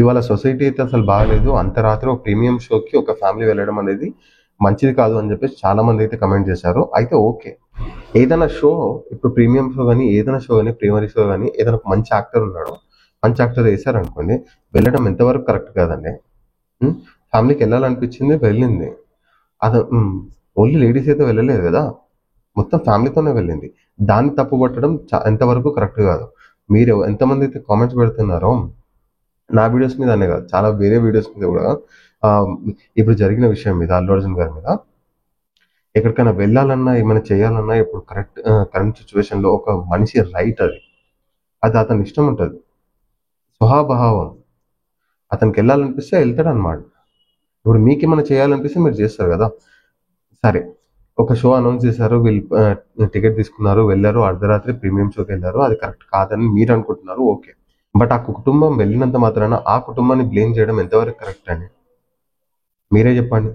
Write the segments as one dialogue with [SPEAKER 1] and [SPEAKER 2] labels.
[SPEAKER 1] ఇవాళ సొసైటీ అయితే అసలు బాగాలేదు. అంత రాత్రి ఒక ప్రీమియం షోకి ఒక ఫ్యామిలీ వెళ్ళడం అనేది మంచిది కాదు అని చెప్పేసి చాలా మంది అయితే కమెంట్ చేశారు. అయితే ఓకే, ఏదైనా షో, ఇప్పుడు ప్రీమియం షో కానీ ఏదైనా షో కానీ ప్రీమియర్ షో కానీ ఏదైనా ఒక మంచి యాక్టర్ ఉన్నాడు, మంచి యాక్టర్ వేశారనుకోండి, వెళ్ళడం ఎంతవరకు కరెక్ట్ కాదండి. ఫ్యామిలీకి వెళ్ళాలనిపించింది, వెళ్ళింది. అది ఓన్లీ లేడీస్ అయితే వెళ్ళలేదు కదా, మొత్తం ఫ్యామిలీతోనే వెళ్ళింది. దాన్ని తప్పు పట్టడం ఎంతవరకు కరెక్ట్ కాదు. మీరు ఎంతమంది అయితే కామెంట్స్ పెడుతున్నారో నా వీడియోస్ మీద అనే కాదు, చాలా వేరే వీడియోస్ మీద కూడా ఆ, ఇప్పుడు జరిగిన విషయం మీద, అల్లు అర్జున్ గారి మీద, ఎక్కడికైనా వెళ్ళాలన్నా ఏమైనా చేయాలన్నా ఇప్పుడు కరెంట్ సిచ్యువేషన్ లో ఒక మనిషి రైట్ అది, అది అతని ఇష్టం ఉంటుంది, స్వభావం. అతనికి వెళ్ళాలనిపిస్తే వెళ్తాడు అనమాట. ఇప్పుడు మీకు ఏమైనా చేయాలనిపిస్తే మీరు చేస్తారు కదా. సరే, ఒక షో అనౌన్స్ చేశారు, వీళ్ళు టికెట్ తీసుకున్నారు, వెళ్ళారు, అర్ధరాత్రి ప్రీమియం షోకి వెళ్ళారు, అది కరెక్ట్ కాదని మీరు అనుకుంటున్నారు, ఓకే. బట్ ఆ కుటుంబం వెళ్ళినంత మాత్రాన ఆ కుటుంబాన్ని బ్లేమ్ చేయడం ఎంతవరకు కరెక్ట్ అండి? మీరే చెప్పండి,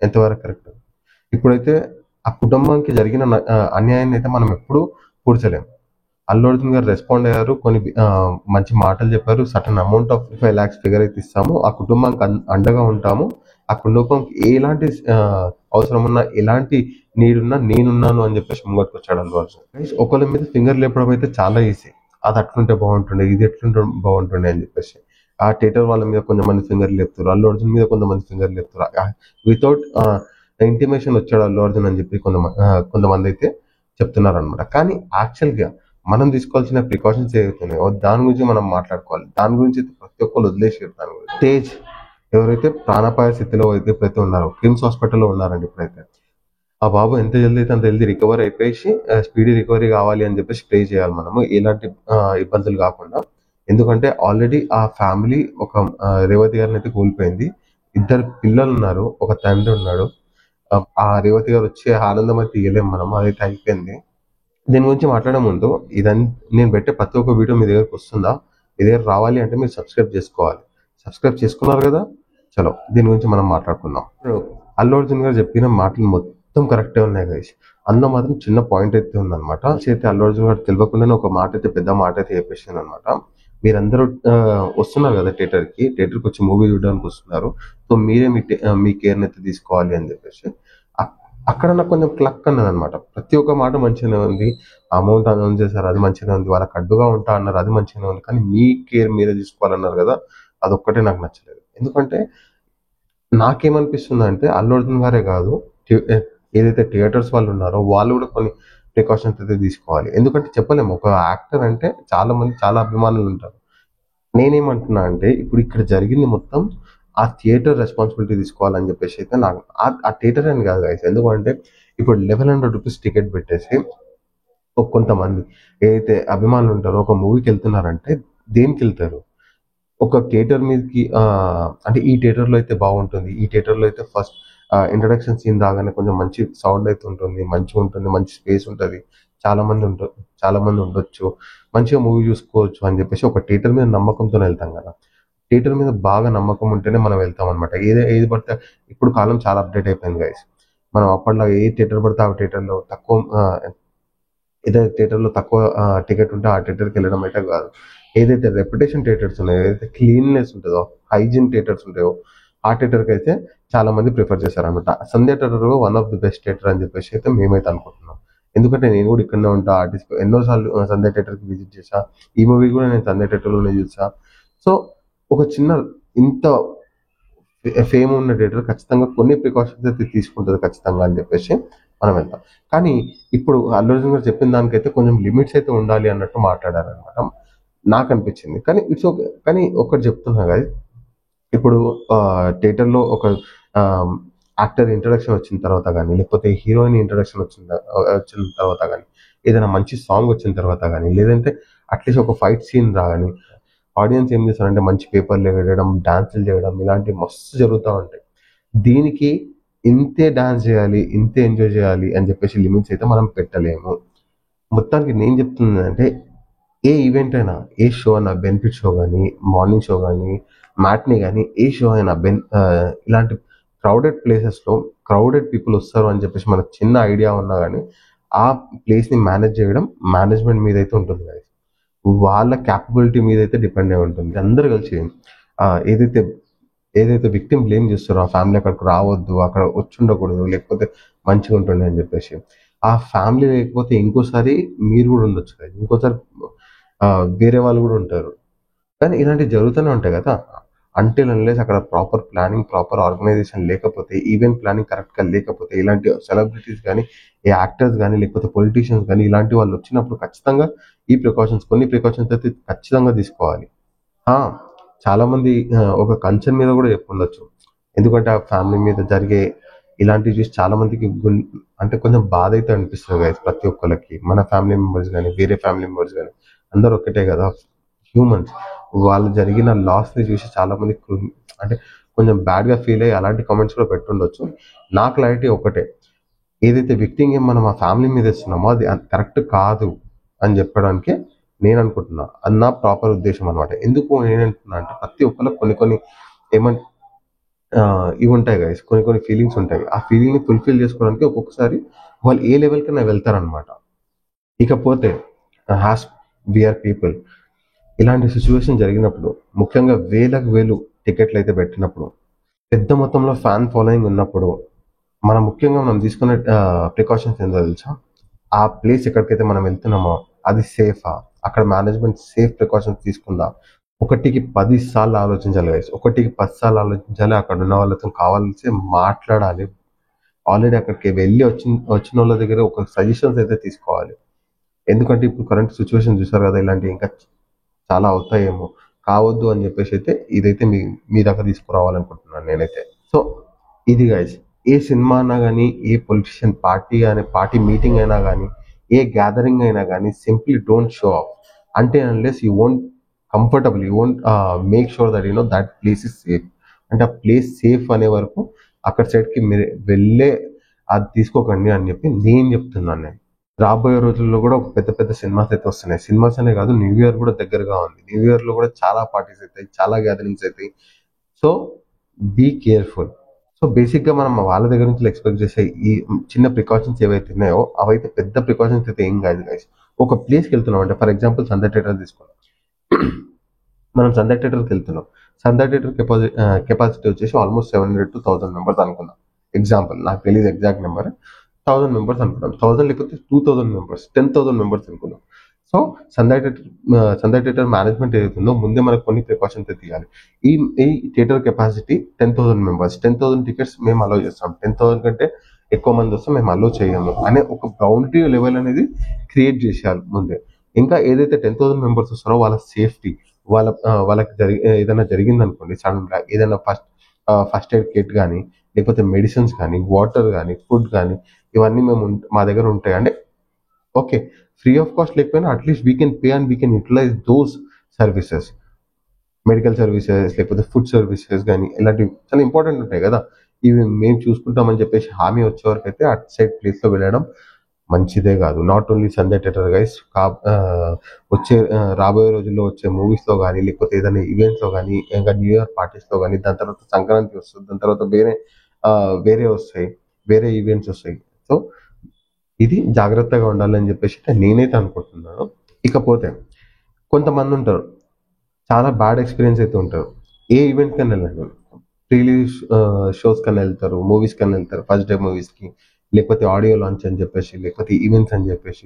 [SPEAKER 1] ఎంతవరకు కరెక్ట్? ఇప్పుడైతే ఆ కుటుంబానికి జరిగిన అన్యాయాన్ని అయితే మనం ఎప్పుడూ పూడ్చలేం. అల్లు అర్జున్ గారు రెస్పాండ్ అయ్యారు, కొన్ని మంచి మాటలు చెప్పారు, certain amount of 5 lakhs figure అయితే ఇస్తాము, ఆ కుటుంబానికి అండగా ఉంటాము, ఆ కుటుంబంకి ఎలాంటి అవసరం ఉన్నా, ఎలాంటి నీడున్నా నేనున్నాను అని చెప్పేసి ముంగట్టుకు వచ్చాడు అల్లు అర్జున్. ఒకళ్ళ మీద ఫింగర్ లేపడం అయితే చాలా ఈజీ, అది అట్లుంటే బాగుంటుండే, ఇది ఎట్లుంటే బాగుంటుండే అని చెప్పేసి ఆ థియేటర్ వాళ్ళ మీద కొంతమంది ఫింగర్ లేపుతారు, అల్లు అర్జున్ మీద కొంతమంది ఫింగర్ లేపుతారు, వితౌట్ ఇంటిమేషన్ వచ్చాడు అల్లు అర్జున్ అని చెప్పి కొంతమంది అయితే చెప్తున్నారు అనమాట. కానీ యాక్చువల్గా మనం తీసుకోవాల్సిన ప్రికాషన్స్ ఏవైతున్నాయో దాని గురించి మనం మాట్లాడుకోవాలి. దాని గురించి ప్రతి ఒక్కరు వదిలేసారు. దాని గురించి తేజ్ ఎవరైతే ప్రాణాపాయ స్థితిలో అయితే ఇప్పుడైతే ఉన్నారో, కిమ్స్ హాస్పిటల్లో ఉన్నారండి ఇప్పుడైతే, ఆ బాబు ఎంత జల్దీ అయితే అంత జల్దీ రికవర్ అయిపోయి స్పీడీ రికవరీ కావాలి అని చెప్పేసి ప్రే చేయాలి మనము, ఎలాంటి ఇబ్బందులు కాకుండా. ఎందుకంటే ఆల్రెడీ ఆ ఫ్యామిలీ ఒక రేవతి గారిని అయితే కోల్పోయింది, 2 పిల్లలు ఉన్నారు, ఒక తండ్రి ఉన్నాడు. ఆ రేవతి గారు వచ్చే ఆనందం అయితే ఇవ్వలేము మనం, అదైతే అయిపోయింది. దీని గురించి మాట్లాడే ముందు, నేను పెట్టే ప్రతి ఒక్క వీడియో మీ దగ్గరకు వస్తుందా, మీ దగ్గర రావాలి అంటే మీరు సబ్స్క్రైబ్ చేసుకోవాలి. సబ్స్క్రైబ్ చేసుకున్నారు కదా, చలో దీని గురించి మనం మాట్లాడుకుందాం. అల్లు అర్జున్ గారు చెప్పిన మాటలు మొత్తం కరెక్టే ఉన్నాయి గైస్. అందులో మాత్రం చిన్న పాయింట్ అయితే ఉందన్నమాట. అయితే అల్లు అర్జున్ గారు తెలియకుండానే ఒక మాట అయితే, పెద్ద మాట అయితే చెప్పేసింది అనమాట. మీరందరూ వస్తున్నారు కదా థియేటర్కి వచ్చి మూవీ చూడడానికి వస్తున్నారు, సో మీరే మీ కేర్ని అయితే తీసుకోవాలి అని చెప్పేసి అక్కడ నాకు కొంచెం క్లక్ అన్నది అనమాట. ప్రతి ఒక్క మాట మంచిగానే ఉంది, అమౌంట్ అనౌన్స్ చేశారు, అది మంచిగానే ఉంది, వాళ్ళకి అడ్డుగా ఉంటా అన్నారు, అది మంచిగానే ఉంది, కానీ మీ కేర్ మీరే తీసుకోవాలన్నారు కదా, అదొక్కటే నాకు నచ్చలేదు. ఎందుకంటే నాకేమనిపిస్తుంది అంటే అల్లు అర్జున్ గారే కాదు, ఏదైతే థియేటర్స్ వాళ్ళు ఉన్నారో వాళ్ళు కూడా కొన్ని ప్రికాషన్స్ అయితే తీసుకోవాలి. ఎందుకంటే చెప్పలేము, ఒక యాక్టర్ అంటే చాలా మంది చాలా అభిమానులు ఉంటారు. నేనేమంటున్నా అంటే ఇప్పుడు ఇక్కడ జరిగింది మొత్తం ఆ థియేటర్ రెస్పాన్సిబిలిటీ తీసుకోవాలని చెప్పేసి అయితే నాకు, ఆ థియేటర్ అని కాదు గైస్. ఎందుకంటే ఇప్పుడు 1100 రూపీస్ టికెట్ పెట్టేసి కొంతమంది ఏదైతే అభిమానులు ఉంటారో ఒక మూవీకి వెళ్తున్నారంటే దేనికి వెళ్తారు? ఒక థియేటర్ మీదకి, అంటే ఈ థియేటర్లో అయితే బాగుంటుంది, ఈ థియేటర్లో అయితే ఫస్ట్ ఇంట్రడక్షన్ సీన్ రాగానే కొంచెం మంచి సౌండ్ అయితే ఉంటుంది, మంచిగా ఉంటుంది, మంచి స్పేస్ ఉంటుంది, చాలా మంది ఉండొచ్చు, మంచిగా మూవీ చూసుకోవచ్చు అని చెప్పేసి ఒక థియేటర్ మీద నమ్మకంతో వెళ్తాం కదా. థియేటర్ మీద బాగా నమ్మకం ఉంటేనే మనం వెళ్తాం అనమాట. ఏది పడితే, ఇప్పుడు కాలం చాలా అప్డేట్ అయిపోయింది గైస్. మనం అప్పట్లో ఏ థియేటర్ పడితే ఆ థియేటర్లో ఏదైతే థియేటర్లో తక్కువ టికెట్ ఉంటే ఆ థియేటర్కి వెళ్ళడం అయితే కాదు. ఏదైతే రెప్యుటేషన్ థియేటర్స్ ఉన్నాయో, ఏదైతే క్లీన్నెస్ ఉంటుందో, హైజీన్ థియేటర్స్ ఉంటాయో ఆ థియేటర్కి అయితే చాలా మంది ప్రిఫర్ చేశారనమాట. Sandhya theatre one of the best theatre అని చెప్పేసి అయితే మేమైతే అనుకుంటున్నాం. ఎందుకంటే నేను కూడా ఇక్కడనే ఉంటా, ఆర్టిస్ట్ ఎన్నోసార్లు సంధ్య థియేటర్కి విజిట్ చేశా, ఈ మూవీ కూడా నేను సంధ్య థియేటర్లోనే చూసా. సో ఒక చిన్న ఇంత ఫేమ్ ఉన్న థియేటర్ ఖచ్చితంగా కొన్ని ప్రికాషన్స్ అయితే తీసుకుంటుంది ఖచ్చితంగా అని చెప్పేసి మనం వెళ్తాం. కానీ ఇప్పుడు అల్లు అర్జున్ గారు చెప్పిన దానికైతే కొంచెం లిమిట్స్ అయితే ఉండాలి అన్నట్టు మాట్లాడారనమాట, నాకు అనిపించింది. కానీ ఇట్స్ ఓకే. కానీ ఒకటి చెప్తున్నా కదా, ఇప్పుడు థియేటర్లో ఒక యాక్టర్ ఇంట్రడక్షన్ వచ్చిన తర్వాత కానీ, లేకపోతే హీరోయిన్ ఇంట్రడక్షన్ వచ్చిన తర్వాత కానీ, ఏదైనా మంచి సాంగ్ వచ్చిన తర్వాత కానీ, లేదంటే అట్లీస్ట్ ఒక ఫైట్ సీన్ రాగానే ఆడియన్స్ ఏం చేస్తారంటే మంచి పేపర్లు ఎగరడం, డాన్సులు చేయడం, ఇలాంటివి మస్తు జరుగుతూ ఉంటాయి. దీనికి ఇంతే డాన్స్ చేయాలి, ఇంతే ఎంజాయ్ చేయాలి అని చెప్పేసి లిమిట్స్ అయితే మనం పెట్టలేము. మొత్తానికి నేను చెప్తుంది అంటే, ఏ ఈవెంట్ అయినా, ఏ షో అయినా, బెనిఫిట్ షో కానీ, మార్నింగ్ షో కానీ, మ్యాట్నీ కానీ, ఏ షో అయినా ఇలాంటి క్రౌడెడ్ ప్లేసెస్లో క్రౌడెడ్ పీపుల్ వస్తారు అని చెప్పేసి మనకు చిన్న ఐడియా ఉన్నా కానీ ఆ ప్లేస్ని మేనేజ్ చేయడం మేనేజ్మెంట్ మీద అయితే ఉంటుంది కదా, వాళ్ళ క్యాపబిలిటీ మీద అయితే డిపెండ్ అయి ఉంటుంది. అందరూ కలిసి ఏదైతే ఏదైతే విక్టిమ్ బ్లేమ్ చేస్తారో ఆ ఫ్యామిలీ అక్కడికి రావద్దు, అక్కడ వచ్చి ఉండకూడదు, లేకపోతే మంచిగా ఉంటుండే అని చెప్పేసి, ఆ ఫ్యామిలీ లేకపోతే ఇంకోసారి మీరు కూడా ఉండొచ్చు కదా, ఇంకోసారి ఆ, వేరే వాళ్ళు కూడా ఉంటారు. కానీ ఇలాంటివి జరుగుతూనే ఉంటాయి కదా, అంటిల్ అన్లెస్ అక్కడ ప్రాపర్ ప్లానింగ్, ప్రాపర్ ఆర్గనైజేషన్ లేకపోతే, ఈవెంట్ ప్లానింగ్ కరెక్ట్గా లేకపోతే, ఇలాంటి సెలబ్రిటీస్ కానీ, ఏ యాక్టర్స్ కానీ, లేకపోతే పొలిటీషియన్స్ కానీ, ఇలాంటి వాళ్ళు వచ్చినప్పుడు ఖచ్చితంగా ఈ ప్రికాషన్స్, కొన్ని ప్రికాషన్స్ అయితే ఖచ్చితంగా తీసుకోవాలి. ఆ! చాలామంది ఒక కన్సర్న్ మీద గూడా చెప్పుండొచ్చు. ఎందుకంటే, ఆ ఫ్యామిలీ మీద జరిగే ఇలాంటివి చూసి చాలా మందికి అంటే కొంచెం బాధైతే అనిపిస్తది గైస్ ప్రతి ఒక్కళ్ళకి. మన ఫ్యామిలీ మెంబర్స్ గాని, వేరే ఫ్యామిలీ మెంబర్స్ గాని అందరూ ఒక్కటే గదా! హ్యూమన్స్. వాళ్ళు జరిగిన లాస్‌ని చూసి చాలా మంది అంటే కొంచెం బ్యాడ్‌గా ఫీల్ అయ్యి అలాంటి కామెంట్స్ కూడా పెట్టుండొచ్చు. నా క్లారిటీ ఒక్కటే. ఏదైతే విక్టిమ్ మనం ఆ ఫ్యామిలీ మీద ఇస్తున్నామో అది కరెక్ట్ కాదు అని చెప్పడానికే నేను అనుకుంటున్నా. అది నా ప్రాపర్ ఉద్దేశం అనమాట. ఎందుకు నేనంటున్నా అంటే ప్రతి ఒక్కళ్ళకి కొన్ని కొన్ని ఏమన్ ఇవి ఉంటాయి గైస్. కొన్ని కొన్ని ఫీలింగ్స్ ఉంటాయి. ఆ ఫీలింగ్‌ని ఫుల్‌ఫిల్ చేసుకోవడానికి ఒక్కొక్కసారి వాళ్ళు ఏ లెవెల్‌కైనా వెళ్తారనమాట. ఇకపోతే హాస్ వి ఆర్ పీపుల్, ఇలాంటి సిట్యుయేషన్ జరిగినప్పుడు ముఖ్యంగా వేలకు వేలు టికెట్లు అయితే పెట్టినప్పుడు, పెద్ద మొత్తంలో ఫ్యాన్ ఫాలోయింగ్ ఉన్నప్పుడు మనం తీసుకునే ప్రికాషన్స్ ఏందో తెలుసా? ఆ ప్లేస్ ఎక్కడికైతే మనం వెళ్తున్నామో అది సేఫా? అక్కడ మేనేజ్మెంట్ సేఫ్ ప్రికాషన్స్ తీసుకుందా? ఒకటికి 10 సార్లు ఆలోచించాలి గైస్. ఒకటికి 10 సార్లు ఆలోచించాలి. అక్కడ ఉన్న వాళ్ళతో కావాల్సి మాట్లాడాలి. ఆల్రెడీ అక్కడికి వెళ్ళి వచ్చినోళ్ళ దగ్గర ఒక సజెషన్స్ అయితే తీసుకోవాలి. ఎందుకంటే ఇప్పుడు కరెంట్ సిచ్యువేషన్ చూసారు కదా! ఇలాంటివి ఇంకా చాలా అవుతాయేమో. కావద్దు అని చెప్పేసి అయితే ఇదైతే మీ దాకా తీసుకురావాలనుకుంటున్నాను నేనైతే. సో ఇది గైస్. ఏ సినిమా అయినా గానీ, ఏ పొలిటీషియన్ పార్టీ గాని, పార్టీ మీటింగ్ అయినా గానీ, ఏ గ్యాదరింగ్ అయినా గానీ, సింప్లీ డోంట్ షో ఆఫ్. అంటే unless you won't comfortable, you won't make sure that that place is safe. అంటే ఆ ప్లేస్ సేఫ్ అనే వరకు అక్కడ సైడ్కి మీరు వెళ్ళే అది తీసుకోకండి అని చెప్పి నేను చెప్తున్నాను నేను. రాబోయే రోజుల్లో కూడా ఒక పెద్ద పెద్ద సినిమాస్ అయితే వస్తున్నాయి. సినిమాస్ అనే కాదు, న్యూ ఇయర్ కూడా దగ్గరగా ఉంది. న్యూ ఇయర్ లో కూడా చాలా పార్టీస్ అవుతాయి, చాలా గ్యాదరింగ్స్ అవుతాయి. So be careful. సో బేసిక్‌గా మనం వాళ్ళ దగ్గర నుంచి ఎక్స్‌పెక్ట్ చేసే ఈ చిన్న ప్రికాషన్స్ ఏవైతే ఉన్నాయో, అవైతే పెద్ద ప్రికాషన్స్ అయితే ఏం కాదు గైస్. ఒక ప్లేస్‌కెళ్తున్నాం అంటే ఫర్ ఎగ్జాంపుల్ సంధ్య థియేటర్ తీసుకుందాం. మనం సంధ్య థియేటర్‌కెళ్తున్నాం. సంధ్య థియేటర్ కెపాసిటీ వచ్చేసి ఆల్‌మోస్ట్ 700-1000 మెంబర్స్ అనుకుందాం. ఎగ్జాంపుల్ నాకు తెలీదు ఎగ్జాక్ట్ నంబర్. 1000 మెంబర్స్ అనుకుందాం. 1000 లేకపోతే 2000 మెంబర్స్, 10,000 మెంబర్స్ అనుకుందాం. సో సంధ్య థియేటర్ మేనేజ్మెంట్ ఏదైతే ఉందో ముందే మనకు కొన్ని ప్రికాషన్స్ తీయాలి. ఈ ఈ థియేటర్ కెపాసిటీ 10,000 మెంబర్స్. 10,000 టికెట్స్ మేము అలౌ చేస్తాం. 10,000 కంటే ఎక్కువ మంది వస్తే మేము అలౌ చేయము అనే ఒక బౌండరీ లెవెల్ అనేది క్రియేట్ చేసేయాలి ముందే. ఇంకా ఏదైతే 10,000 మెంబర్స్ వస్తారో వాళ్ళ సేఫ్టీ, వాళ్ళకి ఏదైనా జరిగిందనుకోండి సడన్‌గా ఏదైనా ఫస్ట్ ఎయిడ్ కిట్ గానీ, లేకపోతే మెడిసిన్స్ కానీ, వాటర్ గానీ, ఫుడ్ గానీ ఇవన్నీ మా దగ్గర ఉంటాయి. అంటే ఓకే. ఫ్రీ ఆఫ్ కాస్ట్ లేకపోయినా at least we can pay and we can utilise those services. Medical services లేకపోతే ఫుడ్ సర్వీసెస్ గానీ ఇలాంటివి చాలా ఇంపార్టెంట్ ఉంటాయి గదా! ఇవి మేము చూసుకుంటామని చెప్పేసి హామీ వచ్చేవరకైతే అటు సైడ్ ప్లేస్‌లో వెళ్ళడం మంచిదే గాదు. Not only Sunday theatre guys. రాబోయే రోజుల్లో వచ్చే మూవీస్‌లో గానీ, లేకపోతే ఏదైనా ఈవెంట్స్‌లో గానీ, ఇంకా న్యూ ఇయర్ పార్టీస్‌లో గానీ, దాని తర్వాత సంక్రాంతి వస్తది. దాని తర్వాత వేరే వస్తాయి. వేరే ఈవెంట్స్ వస్తాయి. సో ఇది జాగ్రత్తగా ఉండాలని చెప్పేసి నేనైతే అనుకుంటున్నాను. ఇకపోతే కొంతమందుంటారు. చాలా బ్యాడ్ ఎక్స్‌పీరియన్స్ అయితే ఉంటారు. ఏ ఈవెంట్‌కైనా ఎళ్ళండి. ప్రీ రిలీజ్ షోస్ కన్నా ఎళ్తారు. మూవీస్ కన్నా ఎళ్తారు. ఫస్ట్ డే మూవీస్‌కి. లేకపోతే ఆడియో లాంచ్ అని చెప్పేసి, లేకపోతే ఈవెంట్స్ అని చెప్పేసి,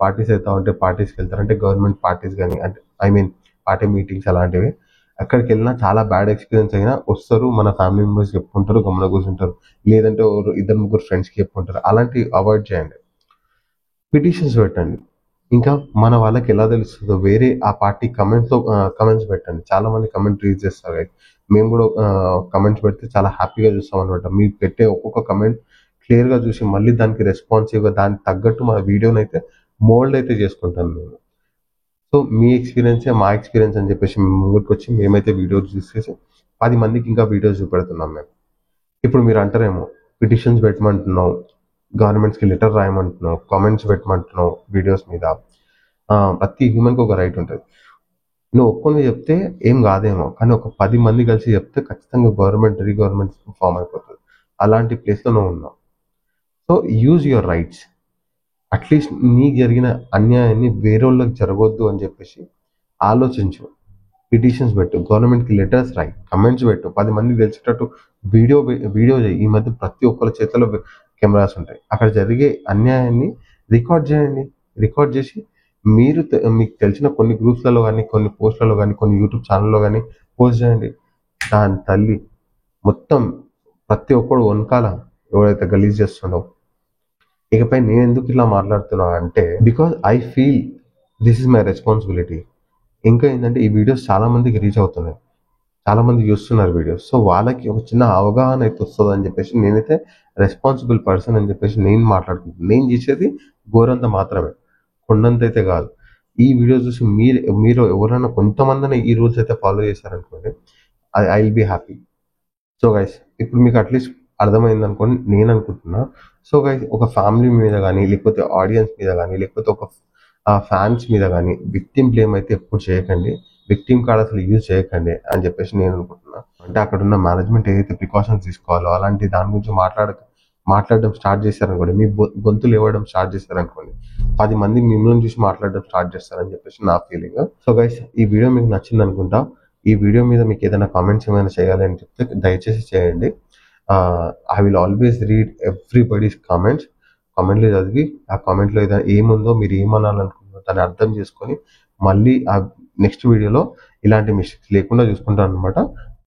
[SPEAKER 1] పార్టీస్ అయితా ఉంటే పార్టీస్‌కెళ్తారు. అంటే గవర్నమెంట్ పార్టీస్ గాని, అంటే ఐ మీన్ పార్టీ మీటింగ్స్ అలాంటివి. అక్కడికెళ్ళినా చాలా బ్యాడ్ ఎక్స్‌పీరియన్స్ అయినా వస్తారు. మన ఫ్యామిలీ మెంబర్స్‌కి చెప్పుకుంటారు. గమ్మున కూర్చుంటారు. లేదంటే ఇద్దరు ముగ్గురు ఫ్రెండ్స్‌కి చెప్పుకుంటారు. అలాంటివి అవాయిడ్ చేయండి. పిటిషన్స్ పెట్టండి. ఇంకా మన వాళ్ళకి ఎలా తెలుస్తదో వేరే ఆ పార్టీ కమెంట్స్ పెట్టండి. చాలా మంది కమెంట్ రీడ్ చేస్తారు గైస్. మేము కూడా కమెంట్స్ పెడితే చాలా హ్యాపీగా చూస్తామనమాట. మీరు పెట్టే ఒక్కొక్క కమెంట్ క్లియర్‌గా చూసి మళ్ళీ దానికి రెస్పాన్సివ్‌గా దానికి తగ్గట్టు మన వీడియోనైతే మోల్డ్ అయితే చేసుకుంటాం మేము. సో మీ ఎక్స్‌పీరియన్సే మా ఎక్స్‌పీరియన్స్ అని చెప్పేసి మీ ముంగటికొచ్చి మేమైతే వీడియోస్ తీసేసి 10 మందికి ఇంకా వీడియోస్ చూపెడుతున్నాం మేము. ఇప్పుడు మీరు అంటారేమో పిటిషన్స్ పెట్టమంటున్నావు, గవర్నమెంట్స్‌కి లెటర్ రాయమంటున్నావు, కామెంట్స్ పెట్టమంటున్నావు వీడియోస్ మీద. ప్రతి హ్యూమన్‌కి ఒక రైట్ ఉంటది. నువ్వు ఒక్కనివే చెప్తే ఏం కాదేమో. కానీ ఒక 10 మంది కలిసి చెప్తే ఖచ్చితంగా గవర్నమెంట్ ఫార్మ్ అయిపోతది. అలాంటి ప్లేస్‌లో నువ్వు ఉన్నావు. So use your rights. At least నీకు జరిగిన అన్యాయాన్ని వేరోళ్ళకి జరగొద్దు అని చెప్పేసి ఆలోచించు. పిటిషన్స్ పెట్టు, గవర్నమెంట్కి లెటర్స్ రాయి, కమెంట్స్ పెట్టు, 10 మందికి తెలిసేటట్టు వీడియో చేయి. ఈ మధ్య ప్రతి ఒక్కరి చేతిలో కెమెరాస్ ఉంటాయి. అక్కడ జరిగే అన్యాయాన్ని రికార్డ్ చేయండి. రికార్డ్ చేసి మీకు తెలిసిన కొన్ని గ్రూప్స్లలో కానీ, కొన్ని పోస్ట్లలో కానీ, కొన్ని యూట్యూబ్ ఛానల్లో కానీ పోస్ట్ చేయండి. దాని తల్లి మొత్తం ప్రతి ఒక్కడు వనకాల ఎవడైతే గలీజ్ చేస్తుండో. ఇకపై నేను ఎందుకు ఇలా మాట్లాడుతున్నా అంటే, because I feel this is my responsibility. ఇంకా ఏంటంటే ఈ వీడియోస్ చాలా మందికి రీచ్ అవుతున్నాయి, చాలా మంది చూస్తున్నారు వీడియోస్. సో వాళ్ళకి ఒక చిన్న అవగాహన అయితే వస్తుంది అని చెప్పేసి నేనైతే రెస్పాన్సిబుల్ పర్సన్ అని చెప్పేసి నేను మాట్లాడుకుంటున్నాను. నేను చేసేది గోరంత మాత్రమే, కొండంత అయితే కాదు. ఈ వీడియో చూసి మీరు ఎవరైనా కొంతమందిని ఈ రూల్స్ అయితే ఫాలో చేశారనుకోండి, I will be happy. So guys, ఇప్పుడు మీకు అట్లీస్ట్ అర్థమైంది అనుకోండి నేను అనుకుంటున్నా. సో గైస్, ఒక ఫ్యామిలీ మీద కానీ, లేకపోతే ఆడియన్స్ మీద కానీ, లేకపోతే ఒక ఫ్యాన్స్ మీద కానీ విక్టిమ్ బ్లేమ్ అయితే ఎప్పుడు చేయకండి. విక్టిమ్ కార్డ్ అసలు యూజ్ చేయకండి అని చెప్పేసి నేను అనుకుంటున్నా. అంటే అక్కడ ఉన్న మేనేజ్మెంట్ ఏదైతే ప్రికాషన్స్ తీసుకోవాలో అలాంటి దాని గురించి మాట్లాడడం స్టార్ట్ చేశారనుకోండి, మీ గొంతులు ఇవ్వడం స్టార్ట్ చేశారనుకోండి, 10 మంది మిమ్మల్ని చూసి మాట్లాడడం స్టార్ట్ చేస్తారని చెప్పేసి నా ఫీలింగ్. సో గైస్, ఈ వీడియో మీకు నచ్చింది అనుకుంటా. ఈ వీడియో మీద మీకు ఏదైనా కామెంట్స్ ఏమైనా చేయాలి అని చెప్తే దయచేసి చేయండి. I will always read everybody's comments. కామెంట్లు చదివి ఆ కామెంట్లో ఏదైనా ఏముందో, మీరు ఏమనాలనుకుంటున్నారో దాన్ని అర్థం చేసుకొని మళ్ళీ ఆ నెక్స్ట్ వీడియోలో ఇలాంటి మిస్టేక్స్ లేకుండా చూసుకుంటాను అనమాట.